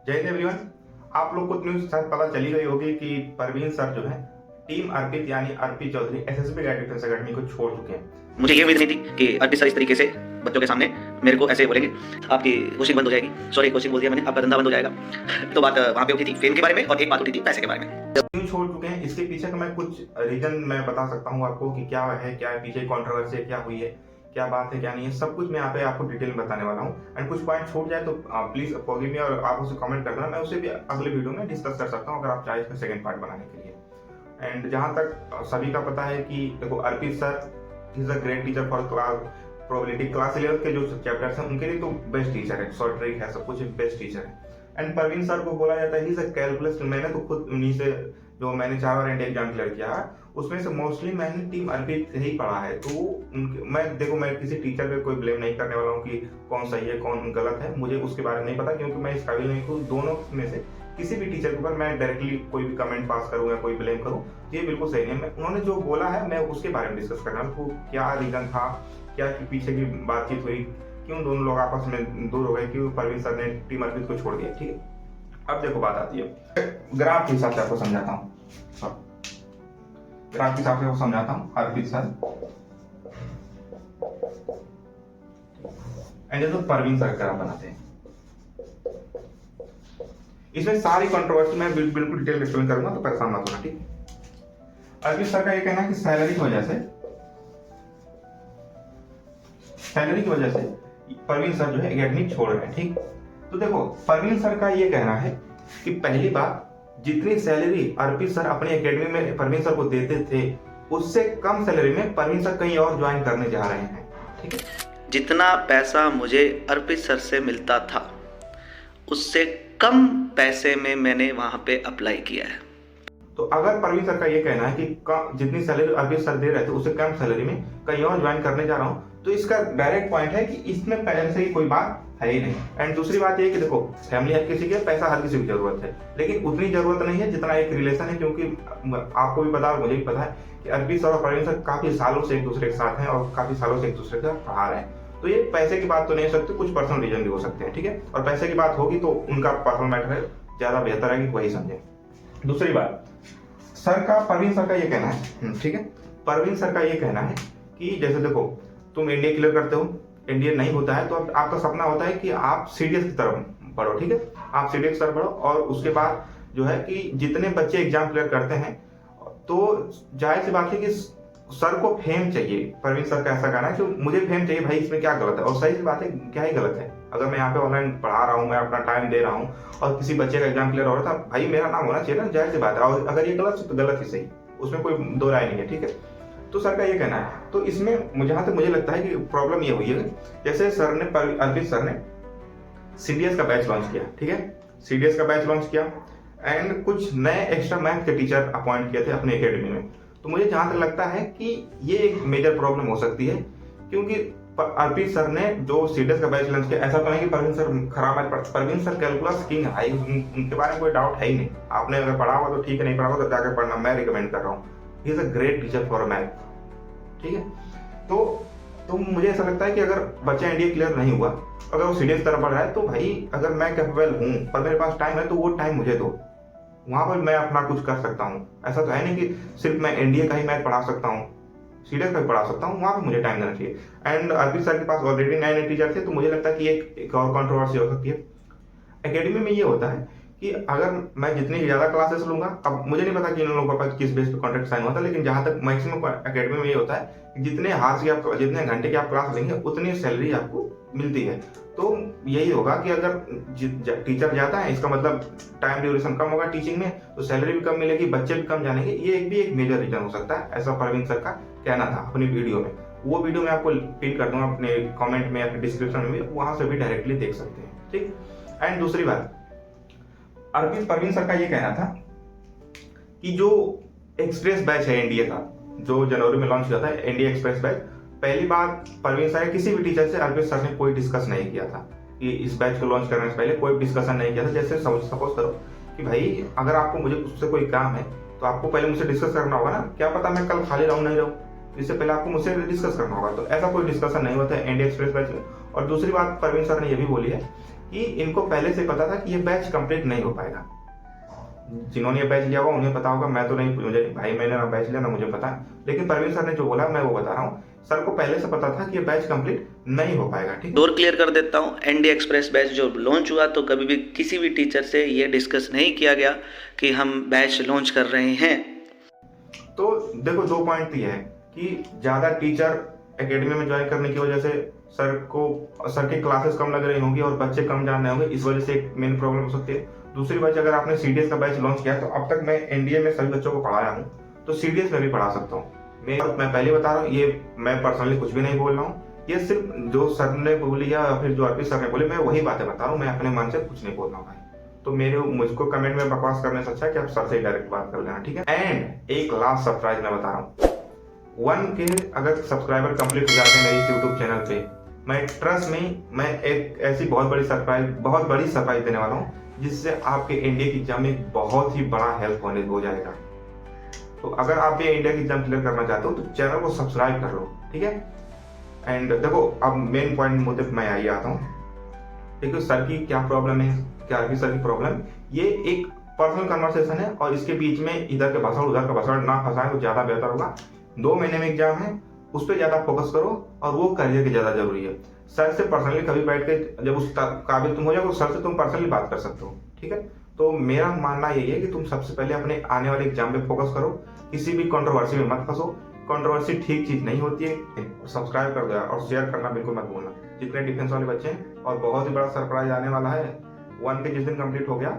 जय हिंद एवरीवन। आप लोग को न्यूज शायद पता चली गई होगी कि परवीन सर जो है टीम अर्पित यानी Arpi Chaudhary SSB guide defence academy को छोड़ चुके हैं। मुझे ये उम्मीद नहीं थी कि अर्पित सर इस तरीके से बच्चों के सामने मेरे को ऐसे बोलेंगे, आपकी कोचिंग बंद हो जाएगी। सॉरी, कोचिंग बोल दिया मैंने, आपका धंधा बंद हो जाएगा। तो बात वहाँ पे उठी थी फेम के बारे में और एक बात उठी थी पैसे के बारे में। क्यों छोड़ चुके हैं इसके पीछे का मैं कुछ रीजन मैं बता सकता हूँ आपको कि क्या है, क्या है पीछे कंट्रोवर्सी, क्या हुई है, क्या बात है, क्या नहीं है, सब कुछ मैं यहाँ पे आपको डिटेल में बताने वाला हूँ। एंड कुछ पॉइंट छूट जाए तो प्लीज फॉरगिव मी और आप उसे कमेंट कर देना, मैं उसे भी अगले वीडियो में डिस्कस कर सकता हूँ अगर आप चाहे इसका सेकंड पार्ट बनाने के लिए। एंड जहाँ तक सभी का पता है कि देखो Arpit sir is a great teacher for probability class 11 के जो चैप्टर्स हैं उनके लिए तो बेस्ट टीचर है, शॉर्ट ट्रिक है, सब कुछ बेस्ट टीचर है। एंड परवीन सर को बोला जाता है ही इज अ कैलकुलस। मैंने तो खुद उन्हीं से जो मैंने 4 बार इंडिया एग्जाम क्लियर किया है उसमें से मोस्टली मैंने टीम अर्पित से ही पढ़ा है। तो मैं किसी टीचर पे कोई ब्लेम नहीं करने वाला हूँ कि कौन सही है कौन गलत है, मुझे उसके बारे में नहीं पता क्योंकि मैं इस काबिल नहीं हूँ दोनों में से किसी भी टीचर के ऊपर मैं डायरेक्टली कोई भी कमेंट पास करूँ या कोई ब्लेम करूँ, ये बिल्कुल सही नहीं है। उन्होंने जो बोला है मैं उसके बारे में डिस्कस करना हूँ, क्या रीजन था, क्या पीछे की बातचीत हुई, क्यों दोनों लोग आपस में दूर हो गए, क्यों परवीन सर ने टीम अर्पित को छोड़ दिया। ठीक है, अब देखो बात आती है ग्राफ के हिसाब से आपको समझाता हूँ। ग्राफ के हिसाब से आपको समझाता हूँ अर्पित सर एंड जो परवीन सर ग्राफ बनाते हैं, इसमें सारी कंट्रोवर्सी मैं बिल्कुल डिटेल एक्सप्लेन करूंगा, तो परेशान मत होना। ठीक है, अर्पित सर का ये कहना है कि सैलरी की वजह से परवीन सर जो है एकेडमी छोड़ रहे हैं। ठीक, तो देखो परवीन सर का ये कहना है कि पहली बात, जितनी सैलरी अर्पित सर अपनी एकेडमी में परवीन सर को देते थे उससे कम सैलरी में परवीन सर कहीं और ज्वाइन करने जा रहे हैं। ठीक है, जितना पैसा मुझे अर्पित सर से मिलता था उससे कम पैसे में मैंने वहाँ पे अप्लाई किया है। तो अगर परवीन सर का ये कहना है कि जितनी सैलरी अर्पित सर दे रहे थे उससे कम सैलरी में कहीं और ज्वाइन करने जा रहा हूँ, तो इसका डायरेक्ट पॉइंट है कि इसमें पैसे की कोई बात है ही नहीं। एंड दूसरी बात ये है कि देखो फैमिली हर किसी की, पैसा हर किसी की जरूरत है, लेकिन उतनी जरूरत नहीं है जितना एक रिलेशन है। क्योंकि आपको भी पता है, मुझे भी पता है कि अर्पित सर और परवीन सर काफी सालों से एक दूसरे के साथ हैं और काफी सालों से एक दूसरे का पढ़ा रहे हैं। तो ये पैसे की बात तो नहीं हो सकती, कुछ पर्सनल रीजन भी हो सकते हैं। ठीक है, और पैसे की बात होगी तो उनका पर्सनल मैटर है, ज्यादा बेहतर है कि वही समझे। दूसरी बात, परवीन सर का ये कहना है, ठीक है, परवीन सर का ये कहना है कि जैसे देखो तुम एनडीए क्लियर करते हो, एनडीए नहीं होता है तो आपका सपना होता है कि आप सीडीएस की तरफ बढ़ो। ठीक है, आप सीडीएस की तरफ बढ़ो और उसके बाद जो है कि जितने बच्चे एग्जाम क्लियर करते हैं तो जाहिर सी बात है कि सर को फेम चाहिए। परवीन सर का ऐसा कहना है कि मुझे फेम चाहिए भाई, इसमें क्या गलत है। और सही सी बात है, क्या ही गलत है, अगर मैं यहाँ पे ऑनलाइन पढ़ा रहा हूँ, मैं अपना टाइम दे रहा हूँ और किसी बच्चे का एग्जाम क्लियर हो रहा था, भाई मेरा नाम होना चाहिए ना, जाहिर सी बात है। और अगर ये गलत तो गलत ही सही, उसमें कोई दो राय नहीं है। ठीक है, तो सर का ये कहना है, तो इसमें जहां तक मुझे लगता है कि प्रॉब्लम ये हुई है, जैसे सर ने अर्पित सर ने सीडीएस का बैच लॉन्च किया। ठीक है, सीडीएस का बैच लॉन्च किया एंड कुछ नए एक्स्ट्रा मैथ के टीचर अपॉइंट किए थे अपने एकेडमी में। तो मुझे जहां तक लगता है कि ये एक मेजर प्रॉब्लम हो सकती है, क्योंकि अर्पित सर ने जो सीडीएस का बैच लॉन्च किया, ऐसा तो नहीं कि परवीन सर खराब है, परवीन सर कैलकुलस किंग है, उनके बारे में कोई डाउट है ही नहीं। आपने अगर पढ़ा हुआ तो ठीक है, नहीं पढ़ा हुआ तो जाकर पढ़ना, मैं रिकमेंड कर रहा हूँ। He is a great teacher for math. ठीक है, तो मुझे ऐसा लगता है कि अगर बच्चा एनडीए क्लियर नहीं हुआ, अगर वो सीडीएस तरफ बढ़ रहा है, तो भाई अगर मैं कैपेबल हूँ पर मेरे पास टाइम है तो वो टाइम मुझे दो, वहां पर मैं अपना कुछ कर सकता हूँ। ऐसा तो है नहीं कि सिर्फ मैं एनडीए का ही मैथ पढ़ा सकता हूँ, सीडीएस का भी पढ़ा सकता हूँ, वहां पर मुझे टाइम देना चाहिए। एंड अर्पित सर के पास ऑलरेडी नए नए टीचर थे, तो मुझे लगता है कि एक और कंट्रोवर्सी हो सकती है। एकेडमी में ये होता है कि अगर मैं जितनी ज्यादा क्लासेस लूंगा, अब मुझे नहीं पता कि इन लोगों का किस बेस पे कॉन्ट्रैक्ट साइन हुआ था, लेकिन जहां तक मैक्सिमम एकेडमी में ये होता है कि जितने हार्स की आप, जितने घंटे की आप क्लास लेंगे उतनी सैलरी आपको मिलती है। तो यही होगा कि अगर टीचर ज्यादा है, इसका मतलब टाइम ड्यूरेशन कम होगा टीचिंग में, तो सैलरी भी कम मिलेगी, बच्चे भी कम जानेंगे। ये एक मेजर रीजन हो सकता है, ऐसा परवीन सर का कहना था अपनी वीडियो में। वो वीडियो मैं आपको पिन कर दूंगा अपने कमेंट में या फिर डिस्क्रिप्शन में भी, वहां से भी डायरेक्टली देख सकते हैं। ठीक, एंड दूसरी बात, परवीन सर का ये कहना था कि जो एक्सप्रेस बैच है एनडीए का, जो जनवरी में लॉन्च किया था एनडीए एक्सप्रेस बैच, पहली बात परवीन सर किसी भी टीचर से अर्पित सर ने कोई डिस्कस नहीं किया था कि इस बैच को लॉन्च करने से पहले कोई डिस्कशन नहीं किया था। जैसे सपोज करो कि भाई अगर आपको मुझे उससे कोई काम है तो आपको पहले मुझसे डिस्कस करना होगा ना, क्या पता मैं कल खाली रहूं नहीं रहूं, इससे पहले आपको मुझसे डिस्कस करना होगा। तो ऐसा कोई डिस्कशन नहीं होता है एनडीए एक्सप्रेस बैच में। और दूसरी बात परवीन सर ने यह भी बोली है कि इनको पहले से पता था कि ये बैच कंप्लीट नहीं हो पाएगा। जिन्होंने ये बैच लिया होगा उन्हें पता होगा, मैं तो नहीं, मुझे भाई मैंने ना बैच लिया ना मुझे पता, लेकिन परवीन सर ने जो बोला मैं वो बता रहा हूँ। सर को पहले से पता था कि ये बैच कंप्लीट नहीं हो पाएगा। ठीक, डोर क्लियर कर देता हूँ, एनडी एक्सप्रेस बैच जो लॉन्च हुआ तो कभी भी किसी भी टीचर से ये डिस्कस नहीं किया गया कि हम बैच लॉन्च कर रहे हैं। तो देखो 2 पॉइंट ये है कि ज्यादा टीचर एकेडमी में ज्वाइन करने की वजह से सर की क्लासेस कम लग रही होंगी और बच्चे कम जान रहे होंगे, इस वजह से एक मेन प्रॉब्लम हो सकती है। दूसरी बात, अगर आपने सीडीएस का बैच लॉन्च किया तो अब तक मैं एनडीए में सभी बच्चों को पढ़ाया हूँ, तो सीडीएस में भी पढ़ा सकता हूँ। मैं पहले बता रहा हूँ, ये मैं पर्सनली कुछ भी नहीं बोल रहा हूँ, ये सिर्फ जो सर ने बोली या फिर जो अर्पित सर ने बोली मैं वही बातें बता रहा हूँ, मैं अपने मन से कुछ नहीं बोल रहा हूँ भाई। तो मुझको कमेंट में बकवास करने से अच्छा है कि आप सर से डायरेक्ट बात कर लेना, ठीक है। एंड एक लास्ट सरप्राइज मैं बता रहा हूँ, 1 के अगर सब्सक्राइबर कंप्लीट हो जाते हैं मेरे इस यूट्यूब चैनल पे, मैं ट्रस्ट में मैं एक ऐसी बहुत बड़ी सरप्राइज देने वाला हूँ जिससे आपके इंडिया की एग्जाम में बहुत ही बड़ा हेल्प हो जाएगा। तो अगर आप ये इंडिया की एग्जाम क्लियर करना चाहते हो तो चैनल को सब्सक्राइब कर लो, ठीक है। एंड देखो अब मेन पॉइंट मुद्दे पे मैं आई आता हूँ। देखो सर की क्या प्रॉब्लम है, क्या सर की प्रॉब्लम, ये एक पर्सनल कन्वर्सेशन है और इसके बीच में इधर के भाषण उधर का भाषण ना फंसाए तो ज्यादा बेहतर होगा। 2 महीने में एग्जाम है, उस पर ज्यादा फोकस करो और वो करियर की ज्यादा जरूरी है। सर से पर्सनली कभी बैठ के जब उस काबिल तुम हो जाओगे तो सर से तुम पर्सनली बात कर सकते हो, ठीक है। तो मेरा मानना यही है कि तुम सबसे पहले अपने आने वाले एग्जाम पे फोकस करो, किसी भी कंट्रोवर्सी में मत फंसो। कंट्रोवर्सी ठीक चीज नहीं होती है। सब्सक्राइब कर दो यार और शेयर करना बिल्कुल मत भूलना, जितने डिफेंस वाले बच्चे हैं। और बहुत ही बड़ा सरप्राइज आने वाला है, 1 के जिस दिन कंप्लीट हो गया